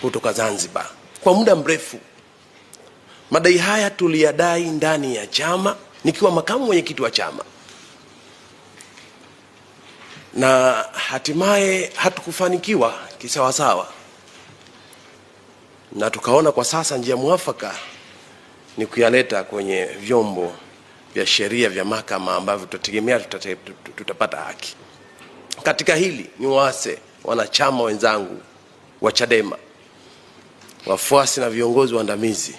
kutoka Zanzibar kwa muda mrefu. Madai haya tuliyadai ndani ya chama nikiwa makamu mwenyekiti wa chama, na hatimaye hatukufanikiwa kisawasawa, na tukaona kwa sasa njia mwafaka ni kuyaleta kwenye vyombo vya sheria vya mahakama ambavyo tutategemea tutapata haki. Katika hili ni waase wanachama wenzangu wa Chadema, wafuasi na viongozi waandamizi,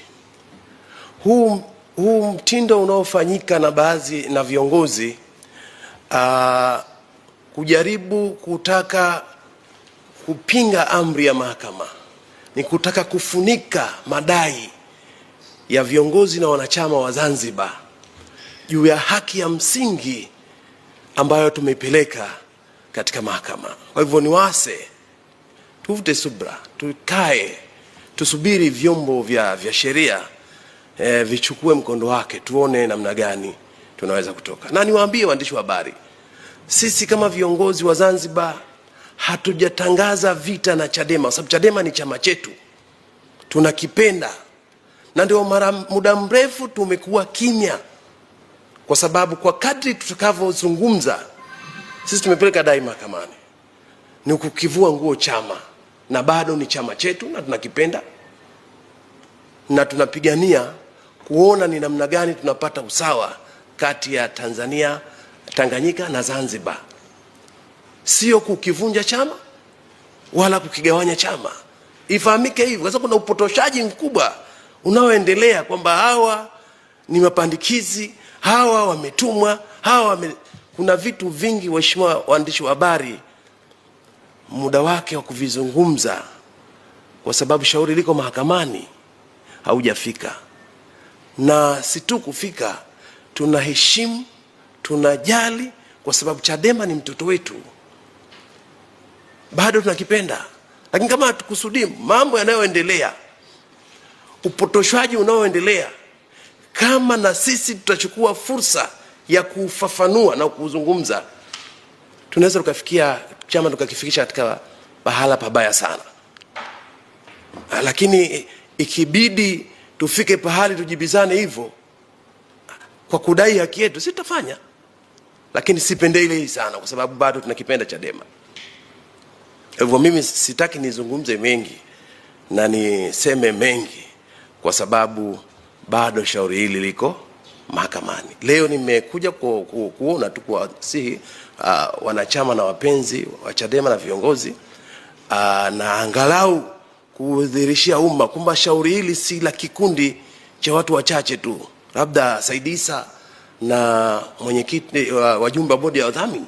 huu mtindo unaofanyika na baadhi na viongozi kujaribu kutaka kupinga amri ya mahakama, ni kutaka kufunika madai ya viongozi na wanachama wa Zanzibar juu ya haki ya msingi ambayo tumeipeleka katika mahakama. Kwa hivyo ni wase tuvute subra, tukae tusubiri vyombo vya sheria vichukue mkondo wake, tuone namna gani tunaweza kutoka. Na niwaambie waandishi wa habari, sisi kama viongozi wa Zanzibar hatujatangaza vita na Chadema, kwa sababu Chadema ni chama chetu, tunakipenda, na ndio muda mrefu tumekuwa kimya, kwa sababu kwa kadri tutakavyozungumza sisi tumepeleka dai mahakamani ni kukivua nguo chama, na bado ni chama chetu na tunakipenda, na tunapigania kuona ni namna gani tunapata usawa kati ya Tanzania, Tanganyika na Zanzibar. Sio kukivunja chama wala kukigawanya chama. Ifahamike hivyo, kwa sababu kuna upotoshaji mkubwa unaoendelea kwamba hawa ni mapandikizi, hawa wametumwa, kuna vitu vingi waheshimiwa waandishi wa habari, muda wake wa kuvizungumza, kwa sababu shauri liko mahakamani haujafika. Na si tu kufika, tunaheshimu, tunajali, kwa sababu Chadema ni mtoto wetu, bado tunakipenda. Lakini kama hatukusudi mambo yanayoendelea, upotoshwaji unaoendelea, kama na sisi tutachukua fursa ya kufafanua na kuzungumza, tunaweza tukafikia chama tukakifikisha katika pahala pabaya sana. Lakini ikibidi tufike pahali tujibizane hivyo kwa kudai haki yetu, sisi tutafanya, lakini sipendelei sana, kwa sababu bado tunakipenda Chadema. Hivyo mimi sitaki nizungumze mengi na niseme mengi, kwa sababu bado shauri hili liko mahakamani. Leo nimekuja kuona tu kwa wanachama na wapenzi wa Chadema na viongozi na angalau kudhihirishia umma kwamba shauri hili si la kikundi cha watu wachache tu, labda Saidisa na mwenyekiti wajumbe wa bodi ya wadhamini.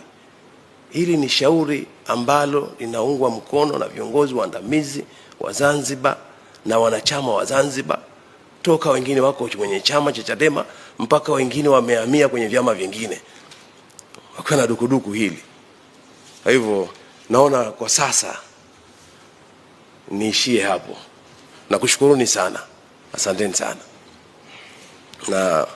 Hili ni shauri ambalo linaungwa mkono na viongozi waandamizi wa Zanzibar na wanachama wa Zanzibar, toka wengine wako kwenye chama cha Chadema mpaka wengine wamehamia kwenye vyama vingine, wako na dukuduku hili. Kwa hivyo naona kwa sasa niishie hapo. Nakushukuruni sana, asanteni sana. Na